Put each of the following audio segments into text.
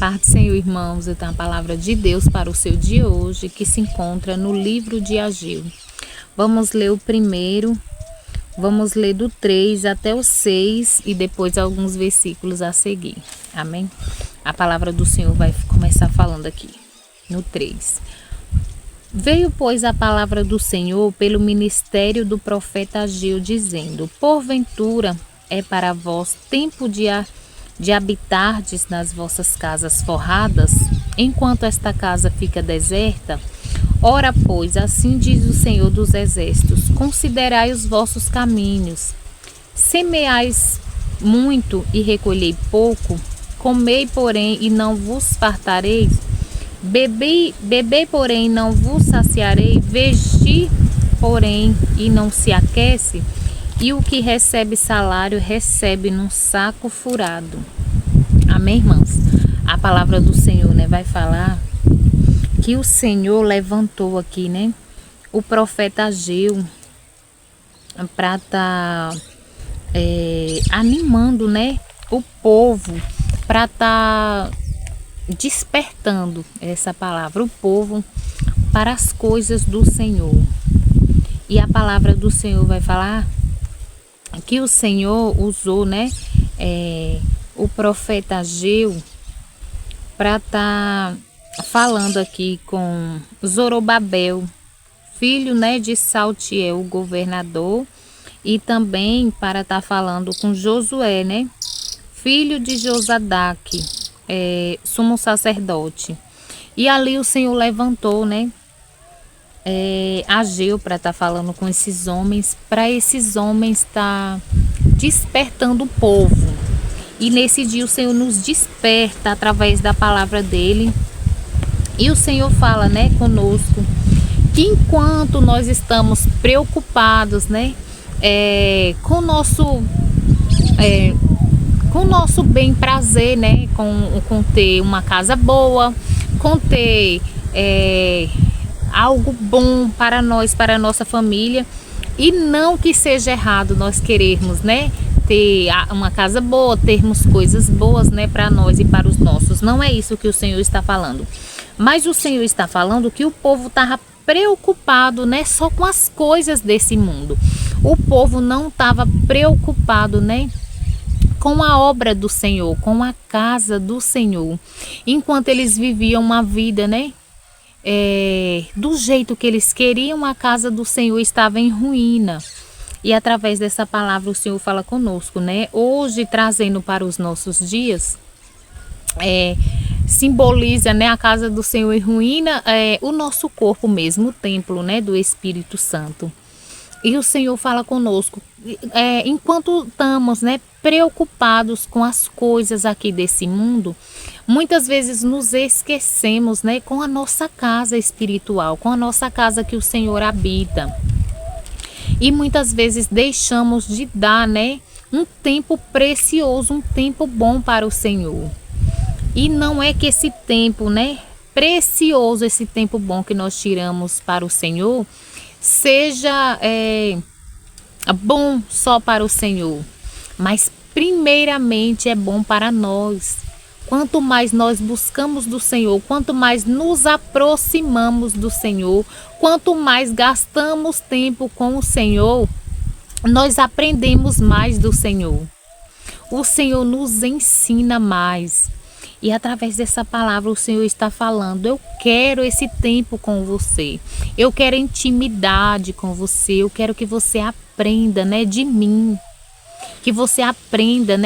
Paz do Senhor, irmãos, eu tenho a palavra de Deus para o seu dia hoje, que se encontra no livro de Ageu. Vamos ler o primeiro, vamos ler do 3 até o 6 e depois alguns versículos a seguir. Amém? A palavra do Senhor vai começar falando aqui, no 3. Veio, pois, a palavra do Senhor pelo ministério do profeta Ageu, dizendo: porventura é para vós tempo de habitardes nas vossas casas forradas, enquanto esta casa fica deserta? Ora, pois, assim diz o Senhor dos Exércitos: considerai os vossos caminhos. Semeais muito e recolhei pouco, comei, porém, e não vos fartareis, bebei, porém, não vos saciarei, vesti, porém, e não se aquece, e o que recebe salário recebe num saco furado. Amém, irmãos? A palavra do Senhor, vai falar que o Senhor levantou aqui, o profeta Ageu para estar animando, o povo, para estar despertando essa palavra, o povo para as coisas do Senhor. E a palavra do Senhor vai falar que o Senhor usou, o profeta Ageu para estar falando aqui com Zorobabel, filho, de Saltiel, o governador, e também para estar falando com Josué, filho de Josadaque, sumo sacerdote. E ali o Senhor levantou, Ageu para estar falando com esses homens, para esses homens estar despertando o povo. E nesse dia o Senhor nos desperta através da palavra dele. E o Senhor fala, conosco, que enquanto nós estamos preocupados, com o nosso bem prazer, com ter uma casa boa, com ter algo bom para nós, para a nossa família, e não que seja errado nós querermos, ter uma casa boa, termos coisas boas, para nós e para os nossos. Não é isso que o Senhor está falando. Mas o Senhor está falando que o povo estava preocupado, só com as coisas desse mundo. O povo não estava preocupado, com a obra do Senhor, com a casa do Senhor. Enquanto eles viviam uma vida, do jeito que eles queriam, a casa do Senhor estava em ruína. E através dessa palavra o Senhor fala conosco, hoje trazendo para os nossos dias, simboliza, a casa do Senhor em ruína, o nosso corpo mesmo, o templo, do Espírito Santo. E o Senhor fala conosco, enquanto estamos, preocupados com as coisas aqui desse mundo, muitas vezes nos esquecemos, com a nossa casa espiritual, com a nossa casa que o Senhor habita. E muitas vezes deixamos de dar, um tempo precioso, um tempo bom para o Senhor. E não é que esse tempo, precioso, esse tempo bom que nós tiramos para o Senhor, seja bom só para o Senhor, mas primeiramente é bom para nós. Quanto mais nós buscamos do Senhor, quanto mais nos aproximamos do Senhor, quanto mais gastamos tempo com o Senhor, nós aprendemos mais do Senhor. O Senhor nos ensina mais. E através dessa palavra o Senhor está falando: eu quero esse tempo com você. Eu quero intimidade com você. Eu quero que você aprenda, de mim. Que você aprenda,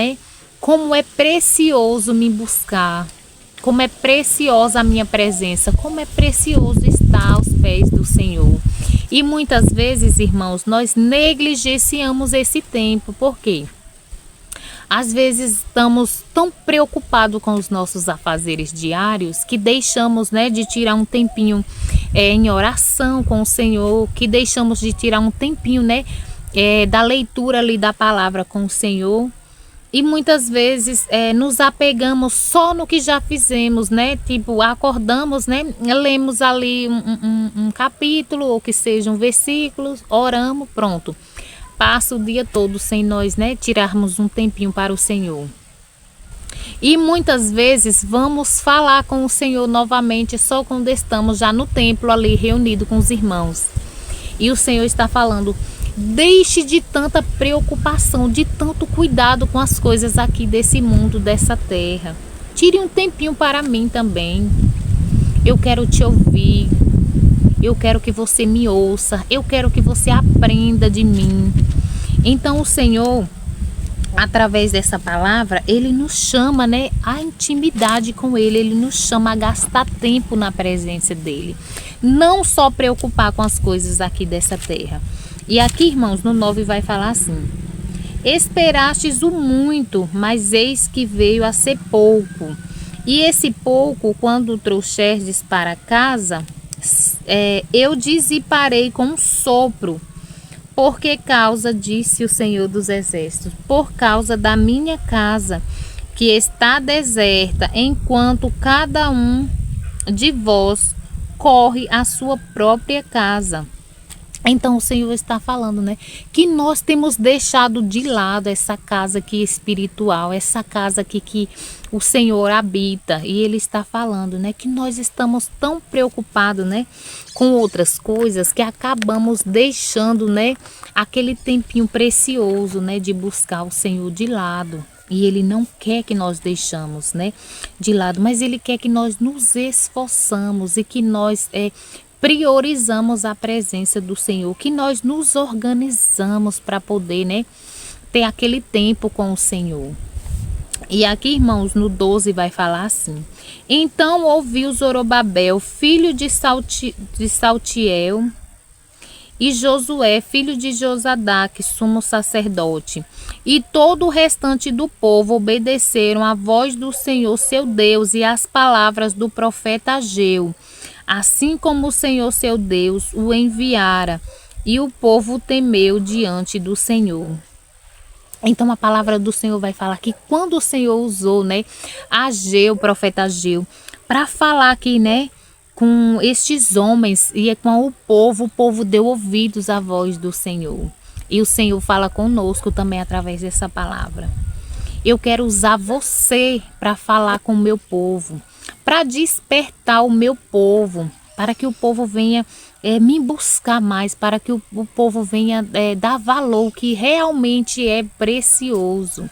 como é precioso me buscar. Como é preciosa a minha presença. Como é precioso estar aos pés do Senhor. E muitas vezes, irmãos, nós negligenciamos esse tempo. Por quê? Às vezes estamos tão preocupados com os nossos afazeres diários que deixamos, de tirar um tempinho em oração com o Senhor, que deixamos de tirar um tempinho, da leitura ali da palavra com o Senhor. E muitas vezes nos apegamos só no que já fizemos, Tipo, acordamos, lemos ali um capítulo, ou que seja um versículo, oramos, pronto. Passa o dia todo sem nós, tirarmos um tempinho para o Senhor. E muitas vezes vamos falar com o Senhor novamente só quando estamos já no templo ali reunido com os irmãos. E o Senhor está falando: deixe de tanta preocupação, de tanto cuidado com as coisas aqui desse mundo, dessa terra. Tire um tempinho para mim também. Eu quero te ouvir. Eu quero que você me ouça. Eu quero que você aprenda de mim. Então o Senhor, através dessa palavra, Ele nos chama, né, à intimidade com Ele. Ele nos chama a gastar tempo na presença dEle. Não só preocupar com as coisas aqui dessa terra. E aqui, irmãos, no 9 vai falar assim: esperastes o muito, mas eis que veio a ser pouco. E esse pouco, quando o trouxerdes para casa, eu dissiparei com um sopro. Por que causa, disse o Senhor dos Exércitos, por causa da minha casa, que está deserta, enquanto cada um de vós corre à sua própria casa. Então o Senhor está falando, né, que nós temos deixado de lado essa casa aqui espiritual, essa casa aqui que o Senhor habita. E Ele está falando, né, que nós estamos tão preocupados, né, com outras coisas, que acabamos deixando, né, aquele tempinho precioso, né, de buscar o Senhor de lado. E Ele não quer que nós deixamos, né, de lado, mas Ele quer que nós nos esforçamos e que nós priorizamos a presença do Senhor, que nós nos organizamos para poder, né, ter aquele tempo com o Senhor. E aqui, irmãos, no 12 vai falar assim: então ouviu Zorobabel, filho de Saltiel, e Josué, filho de Josadaque, sumo sacerdote, e todo o restante do povo obedeceram à voz do Senhor seu Deus e às palavras do profeta Ageu, assim como o Senhor seu Deus o enviara, e o povo temeu diante do Senhor. Então a palavra do Senhor vai falar que quando o Senhor usou, né, Ageu, o profeta Ageu, para falar aqui, né, com estes homens e com o povo deu ouvidos à voz do Senhor. E o Senhor fala conosco também através dessa palavra. Eu quero usar você para falar com o meu povo, para despertar o meu povo, para que o povo venha me buscar mais, para que o povo venha dar valor que realmente é precioso.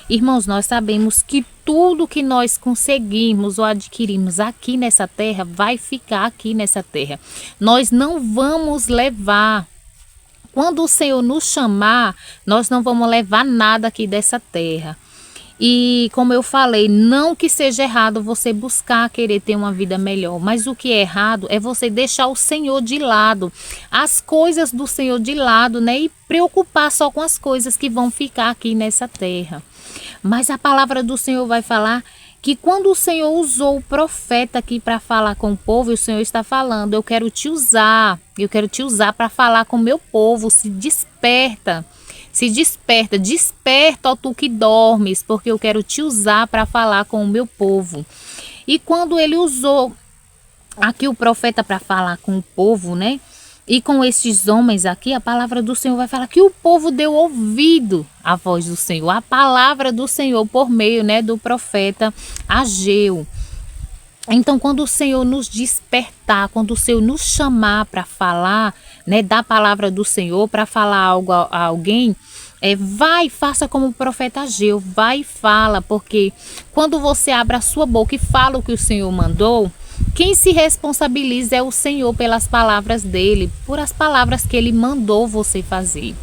Irmãos, nós sabemos que tudo que nós conseguimos ou adquirimos aqui nessa terra vai ficar aqui nessa terra. Nós não vamos levar. Quando o Senhor nos chamar, nós não vamos levar nada aqui dessa terra. E como eu falei, não que seja errado você buscar querer ter uma vida melhor, mas o que é errado é você deixar o Senhor de lado, as coisas do Senhor de lado, né? E preocupar só com as coisas que vão ficar aqui nessa terra. Mas a palavra do Senhor vai falar que quando o Senhor usou o profeta aqui para falar com o povo, o Senhor está falando: eu quero te usar para falar com o meu povo, se desperta. Se desperta, desperta, ó tu que dormes, porque eu quero te usar para falar com o meu povo. E quando ele usou aqui o profeta para falar com o povo, né? E com estes homens aqui, a palavra do Senhor vai falar que o povo deu ouvido à voz do Senhor, a palavra do Senhor por meio, né, do profeta Ageu. Então, quando o Senhor nos despertar, quando o Senhor nos chamar para falar, né, da palavra do Senhor, para falar algo a alguém, vai, faça como o profeta Ageu, vai e fala, porque quando você abre a sua boca e fala o que o Senhor mandou, quem se responsabiliza é o Senhor pelas palavras dele, por as palavras que ele mandou você fazer.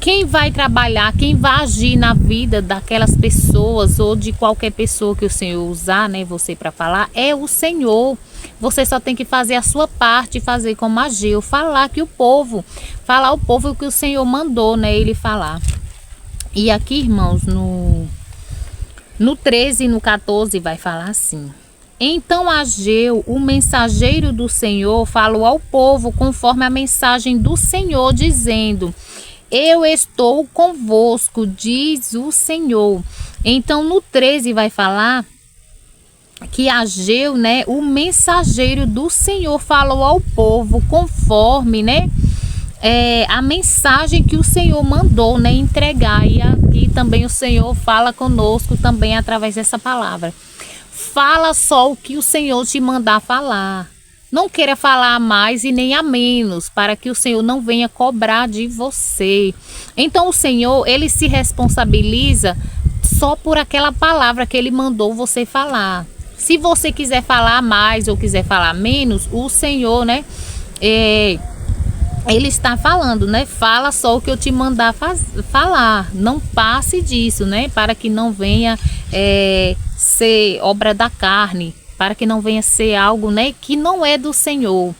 Quem vai trabalhar, quem vai agir na vida daquelas pessoas ou de qualquer pessoa que o Senhor usar, né, você para falar, é o Senhor. Você só tem que fazer a sua parte, fazer como Ageu, falar o povo que o Senhor mandou, né, ele falar. E aqui, irmãos, no 13 e no 14 vai falar assim: então Ageu, o mensageiro do Senhor, falou ao povo conforme a mensagem do Senhor, dizendo: eu estou convosco, diz o Senhor. Então no 13 vai falar que Ageu, né, o mensageiro do Senhor, falou ao povo conforme, né, a mensagem que o Senhor mandou, né, entregar. E aqui também o Senhor fala conosco também através dessa palavra. Fala só o que o Senhor te mandar falar. Não queira falar a mais e nem a menos, para que o Senhor não venha cobrar de você. Então o Senhor, ele se responsabiliza só por aquela palavra que ele mandou você falar. Se você quiser falar mais ou quiser falar menos, o Senhor, né, ele está falando, né? Fala só o que eu te mandar falar. Não passe disso, né? Para que não venha ser obra da carne, para que não venha ser algo, né, que não é do Senhor,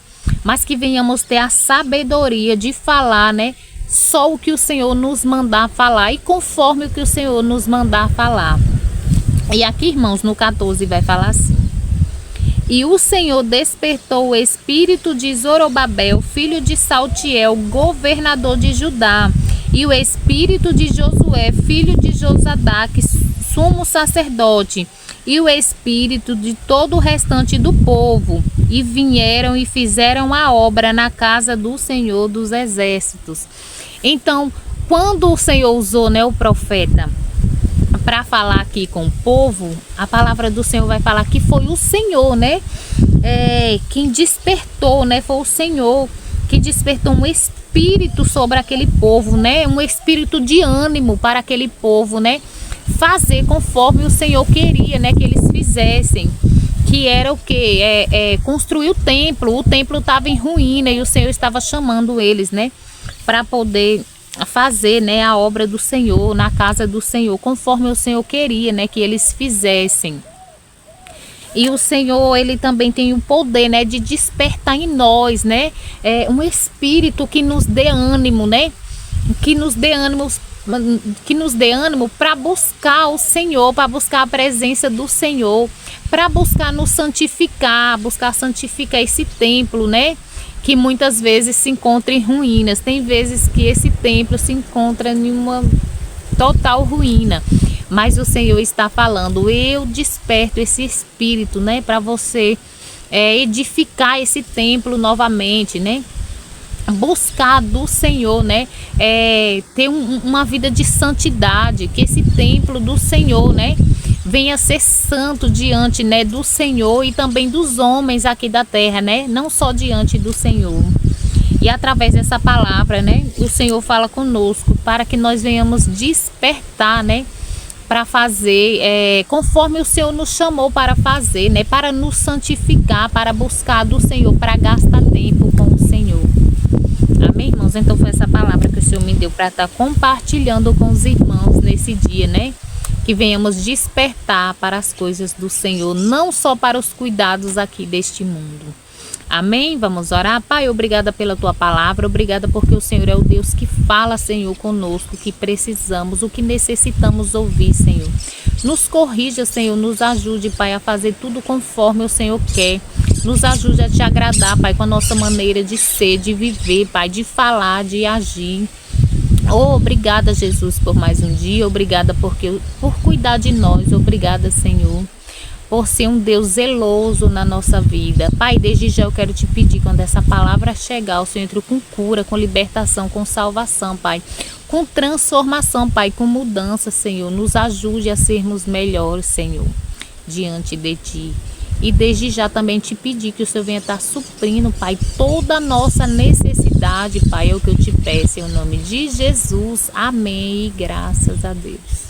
mas que venhamos ter a sabedoria de falar, né, só o que o Senhor nos mandar falar e conforme o que o Senhor nos mandar falar. E aqui, irmãos, no 14 vai falar assim: e o Senhor despertou o espírito de Zorobabel, filho de Saltiel, governador de Judá, e o espírito de Josué, filho de Josadaque, sumo sacerdote, e o espírito de todo o restante do povo, e vieram e fizeram a obra na casa do Senhor dos Exércitos. Então, quando o Senhor usou, né, o profeta para falar aqui com o povo, a palavra do Senhor vai falar que foi o Senhor, né, quem despertou, né, foi o Senhor que despertou um espírito sobre aquele povo, né, um espírito de ânimo para aquele povo, né, fazer conforme o Senhor queria, né, que eles fizessem, que era o que? Construir o templo estava em ruína e o Senhor estava chamando eles, né, para poder fazer, né, a obra do Senhor, na casa do Senhor, conforme o Senhor queria, né, que eles fizessem. E o Senhor, ele também tem o poder, né, de despertar em nós, né, um espírito que nos dê ânimo, né, que nos dê ânimo para buscar o Senhor, para buscar a presença do Senhor, para buscar nos santificar, buscar santificar esse templo, né, que muitas vezes se encontra em ruínas. Tem vezes que esse templo se encontra em uma total ruína, mas o Senhor está falando: eu desperto esse espírito, né, para você edificar esse templo novamente, né, buscar do Senhor, né, ter uma vida de santidade, que esse templo do Senhor, né, venha ser santo diante, né, do Senhor e também dos homens aqui da terra, né, não só diante do Senhor. E através dessa palavra, né, o Senhor fala conosco para que nós venhamos despertar, né, para fazer conforme o Senhor nos chamou para fazer, né, para nos santificar, para buscar do Senhor, para gastar tempo com o Senhor. Amém, irmãos? Então foi essa palavra que o Senhor me deu para estar compartilhando com os irmãos nesse dia, né? Que venhamos despertar para as coisas do Senhor, não só para os cuidados aqui deste mundo. Amém? Vamos orar. Pai, obrigada pela tua palavra, obrigada porque o Senhor é o Deus que fala, Senhor, conosco, que precisamos, o que necessitamos ouvir, Senhor. Nos corrija, Senhor, nos ajude, Pai, a fazer tudo conforme o Senhor quer. Nos ajude a te agradar, Pai, com a nossa maneira de ser, de viver, Pai, de falar, de agir. Oh, obrigada, Jesus, por mais um dia. Obrigada por cuidar de nós. Obrigada, Senhor, por ser um Deus zeloso na nossa vida. Pai, desde já eu quero te pedir, quando essa palavra chegar, o Senhor entre com cura, com libertação, com salvação, Pai, com transformação, Pai, com mudança, Senhor. Nos ajude a sermos melhores, Senhor, diante de Ti. E desde já também te pedir que o Senhor venha estar suprindo, Pai, toda a nossa necessidade, Pai, é o que eu te peço, em nome de Jesus. Amém e graças a Deus.